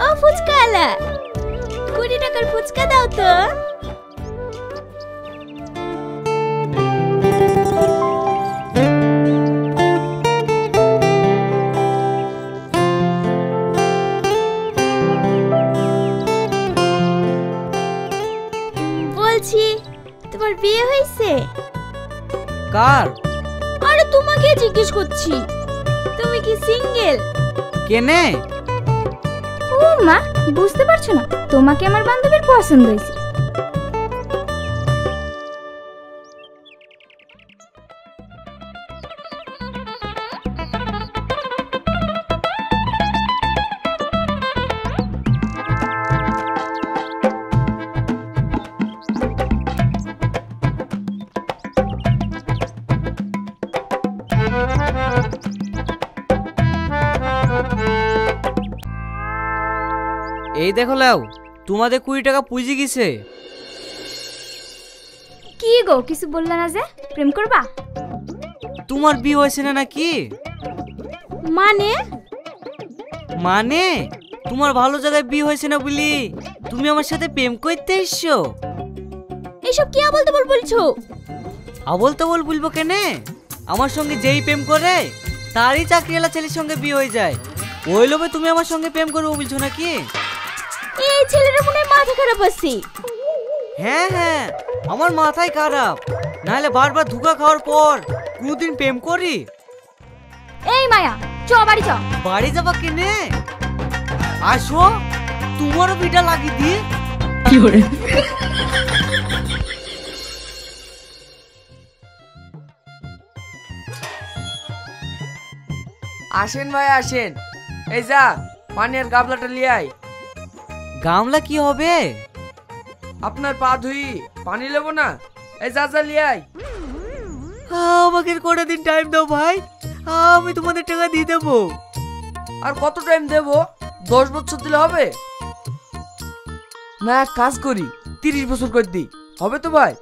ও ফুচকাওয়ালা, 20 টাকার ফুচকা দাও তো। বলছি তোমার বিয়ে হয়েছে? কার? আরে তোমাকে জিজ্ঞেস করছি, তুমি কি সিঙ্গেল? কেনে? ও মা, বুঝতে পারছো না? তোমাকে আমার বান্ধবীর পছন্দ হয়েছে। এই দেখো লাও, তোমাদের 20 টাকা পুঁজি গেছে। কি গো, কিছু বললে না যে? প্রেম করবা? তোমার বিয়ে হয়েছে না নাকি? মানে? মানে তোমার ভালো জায়গায় বিয়ে হয়েছে না বলি তুমি আমার সাথে প্রেম করতে এসছো? এসব কি আবল তাবল বলছো? আবল তাবল বলবো কেনে? আমার সঙ্গে যেই প্রেম করে তারই চাকরিওয়ালা ছেলের সঙ্গে বিয়ে হয়ে যায়। ওই লোভে তুমি আমার সঙ্গে প্রেম করবো বলছো নাকি? এই ছেলের মনে মাথা খারাপ আছে। হ্যাঁ হ্যাঁ, আমার মাথায় খারাপ, নাহলে বারবার ধোঁকা খাওয়ার পর কোনদিন প্রেম করি? এই মায়া, চ বাড়ি চ। বাড়ি যাবা কেনে? আসো, তোমারও বিটা লাগিয়ে দি। কি করে? আসেন ভাই আসেন, এই যা পানি আর গাবলাটা নিয়ে আয়। গামলা কি হবে? আপনার পা ধুই, পানি নেবো না? এই যা যা নিয়ে আয়। আমাকে কটা দিন টাইম দাও ভাই, আমি তোমাদের টাকা দিয়ে দেবো। আর কত টাইম দেবো? 10 বছর দিলে হবে না? এক কাজ করি, 30 বছর করে দিই, হবে তো ভাই?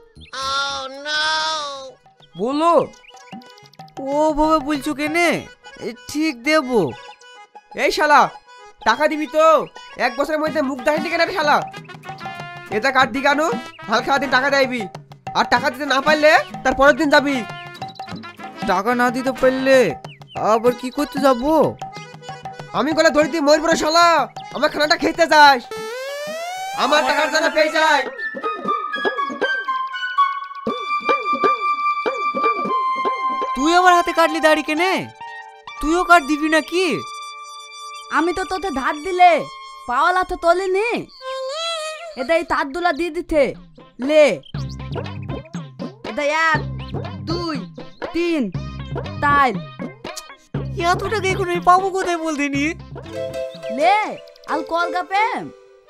বলো। ও বাবা বলছো কেনে? ঠিক দেবো। এই শালা, টাকা দিবি তো? 1 বছরের মধ্যে মুখ দেখাইতে কেন রে শালা? এটা কার দিকে আনো, হালকা দিন টাকা দেবি, আর টাকা দিতে না পারলে তার পরের দিন যাবি। টাকা না দিতে পারলে আবার কি করতে যাবো? আমি গলা ধরে দিয়ে মরবো রে শালা, আমার খানাটা খেতে যাস, আমার টাকার জন্য পেয়ে যায়। তুই আমার হাতে কাটলি দাড়ি কেনে? তুইও কাট দিবি নাকি? আমি তো তোতে ধার দিলে পাওয়ালা তো তোলেনি, এটা এই তার দুলা দিয়ে দিতে লে। এটা 1 2 3 তাই এত টাকা এখন আমি পাবো কোথায় বলতেনি? লে আল কলগা প্রেম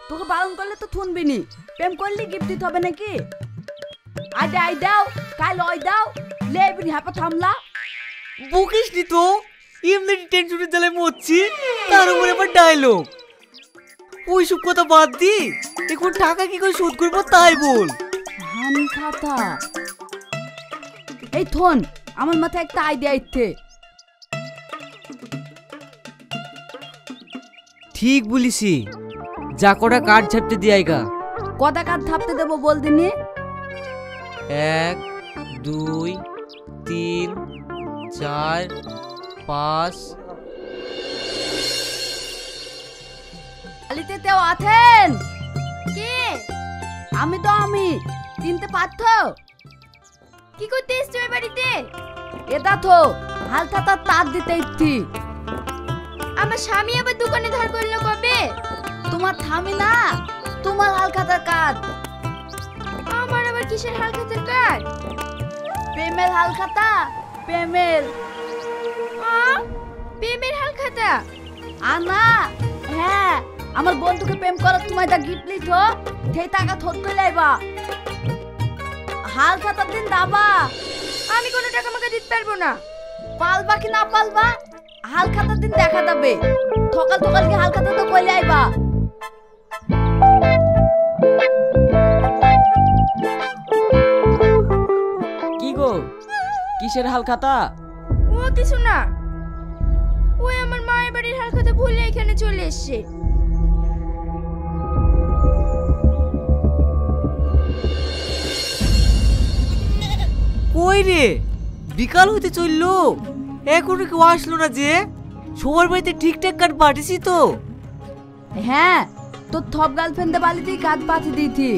তোকে বারণ করলে তো শুনবি নি, প্রেম করলে গিফট দিতে হবে নাকি? আই দাও কাল ওই দাও লে বিনি হাপা থামলা। বকিস নি তো, এমনি টেনশনের জ্বালায় মরছি, তার উপরে আবার ডায়লগ। ওইসব কথা বাদ দি, এখন টাকা কি করে শোধ করবো তাই বল। হান খাতা এই থন, আমার মাথায় একটা আইডিয়া ইচ্ছে। ঠিক বলিসি, যা কটা কাঠ ঝাপতে দিয়াইগা। কটা কাঠ থাপতে দেবো বল দিনি? 1 2 3 4 5। আলিতে তেও আছেন? কে? আমি তো আমি চিনতে পারছ? কি করতে এসছো এই বাড়িতে? এটা তো হালখাতা তার দিতে ইচ্ছি। আমার স্বামী আবার দোকানে ধার করলো কবে? তোমার থামি না, তোমার হালখাতার কাজ। আমার আবার কিসের হালখাতার কাজ? প্রেমের হালখাতা, প্রেমের। প্রেমের হালখাতা? আনা হ্যাঁ, আমার বন্ধুকে প্রেম করার তোমায় যা গিফট লিখো সেই টাকা থোট করে লাইবা। হালখাতার দিন দাবা। আমি কোনো টাকা আমাকে দিতে পারবো না। পালবা কি না পালবা হালখাতার দিন দেখা যাবে। সকাল সকাল কি হালখাতা তো কইলে আইবা। কি গো, কিসের হালখাতা? ও কিছু না, ওই আমার মায়ের বাড়ির হালখাতা ভুলে এখানে চলে এসেছে। কই রে, বিকাল হতে চললো, এখনো কেউ আসলো না যে? সবার বাড়িতে ঠিকঠাক কাঠ পাঠিয়েছি তো? হ্যাঁ, তোর থপ গার্লফ্রেন্ডে বালিতেই কাজ পাঠিয়ে দিয়েছি।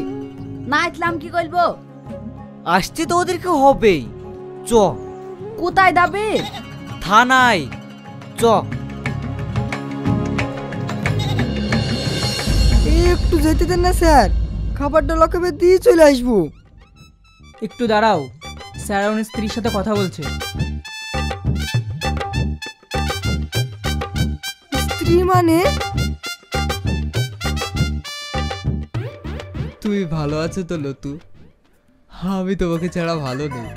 না আসলাম কি করবো? আসতে তো ওদেরকে হবেই। চ কোথায় যাবে? থানায় চ। একটু যেতে দেন না স্যার, খাবারটা লকাবে দিয়ে চলে আসবো। একটু দাঁড়াও, স্যার ওনার স্ত্রীর সাথে কথা বলছে। স্ত্রী মানে? তুমি ভালো আছো তো লতু? আমি তোমাকে ছাড়া ভালো নেই।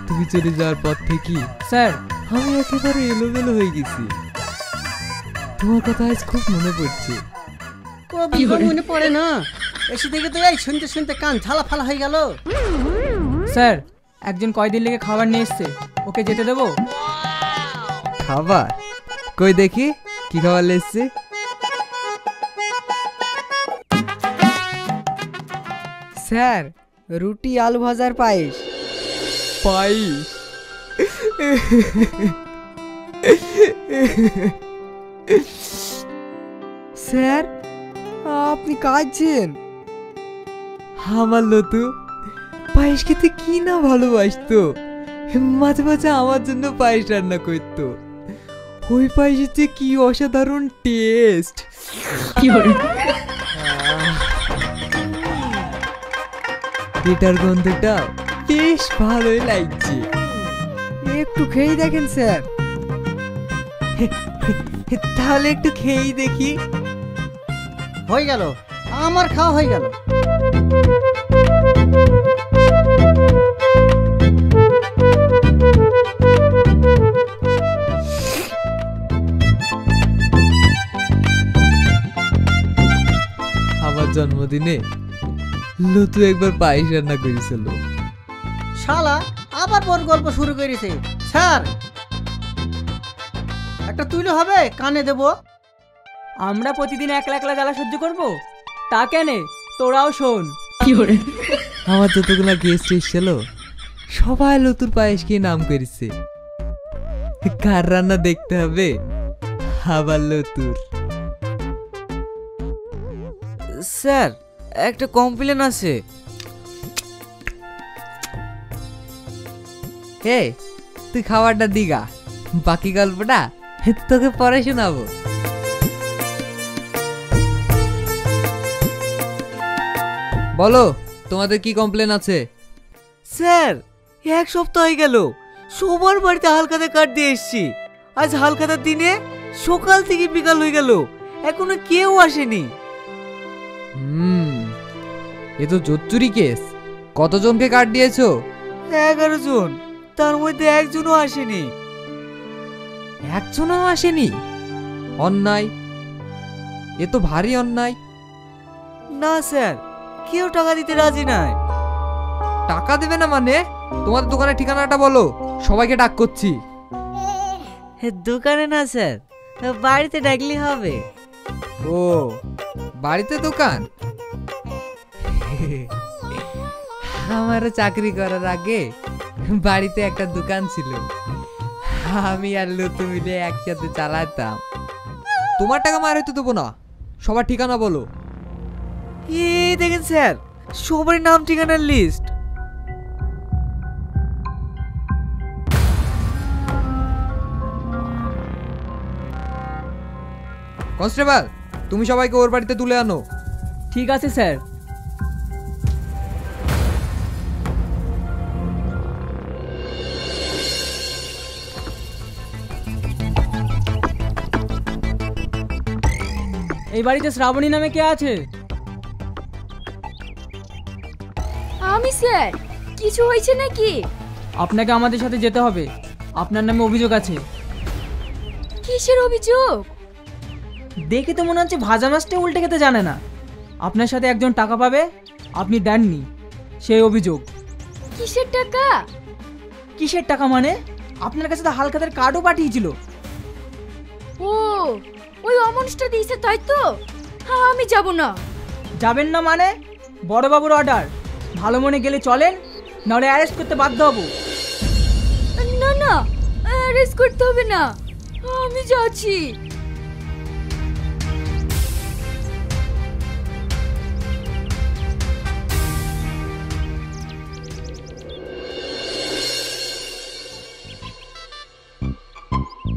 তুমি চলে যাওয়ার পর থেকে স্যার, আমি একেবারে এলোমেলো হয়ে গেছি। তোমার কথা আজ খুব মনে পড়ছে। মনে পড়ে না, এসে থেকে তো এই শুনতে শুনতে কান ঝালা ফালা হয়ে গেল। স্যার একজন কয়দিন লেগে খাবার নিয়ে এসছে, ওকে যেতে দেবো? খাবার? কই দেখি কি খাবার এসছে। স্যার, রুটি আলু ভাজার পায়েস। পায়েস? স্যার, আপনি কাঁদছেন? আমার লতু পায়েস খেতে কি না ভালোবাসতো। মাঝে মাঝে আমার জন্য পায়েস রান্না করতো। ওই পায়েসের যে কি অসাধারণ টেস্ট। এটার গন্ধটা বেশ ভালোই লাগছে। একটু খেয়ে দেখেন স্যার। তাহলে একটু খেয়েই দেখি। হয়ে গেল, আমার খাওয়া হয়ে গেল। আমার জন্মদিনে লতু একবার পায়েস রান্না করেছিল। শালা আবার বড় গল্প শুরু করেছে। স্যার, একটা তুইলে হবে, কানে দেব। আমরা প্রতিদিন একলা একলা জ্বালা সহ্য করবো? তা কেনে, তোরাও শোন। আমার যতগুলা গেস্ট এসেছিল সবাই লতুর পায়েস খেয়ে নাম করেছে। কার রান্না দেখতে হবে? আবার লতুর। স্যার একটা কমপ্লেন আছে। হে, তুই খাবারটা দিগা, বাকি গল্পটা তোকে পরে শোনাবো। বলো, তোমাদের কি কমপ্লেন আছে? স্যার এক সপ্তাহ হয়ে গেল সবার বাড়িতে হালখাতা কাঠ দিয়ে এসছি। আজ হালখাতার দিনে সকাল থেকে বিকাল হয়ে গেল, এখনো কেউ আসেনি। এ তো জোচ্চুরি কেস। কতজনকে কার্ড দিয়েছো? 11 জন, তার মধ্যে একজনও আসেনি। একজনও আসেনি? অন্যায়, এ তো ভারী অন্যায়। না স্যার, কেউ টাকা দিতে রাজি নাই। টাকা দেবে না মানে? তোমাদের দোকানের ঠিকানাটা বলো, সবাইকে ডাক করছি। দোকানে না স্যার, বাড়িতে ডাকলে হবে। ও, বাড়িতে দোকান? আমারও চাকরি করার আগে বাড়িতে একটা দোকান ছিল, আমি আর লতু মিলে একসাথে চালাতাম। তোমার টাকা মার হইতে দেবো না, সবার ঠিকানা বলো। দেখেন স্যার, সবার নাম ঠিকানার লিস্ট। কনস্টেবল, তুমি সবাইকে ওর বাড়িতে তুলে আনো। ঠিক আছে স্যার। এই বাড়িতে শ্রাবণী নামে কে আছে? আমি স্যার। কিছু হয়েছে নাকি? আপনাকে আমাদের সাথে যেতে হবে, আপনার নামে অভিযোগ আছে। কিসের অভিযোগ? দেখে তো মনে হচ্ছে ভাজা মাছটা উল্টে খেতে জানে না। আপনার সাথে একজন টাকা পাবে, আপনি দেননি, সেই অভিযোগ। কিসের টাকা? কিসের টাকা মানে? আপনার কাছে তো হালখাতার কার্ডও পাঠিয়েছিল। ও, ওই অমনটা দিয়েছে তাই তো? হ্যাঁ, আমি যাব না। যাবেন না মানে? বড়বাবুর অর্ডার, ভালো মনে গেলে চলেন, নাহলে অ্যারেস্ট করতে বাধ্য হব। ম্যারেজ করতে হবে না, আমি যাচ্ছি।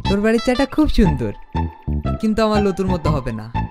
তোর বাড়ির চাটা খুব সুন্দর, কিন্তু আমার লতুর মতো হবে না।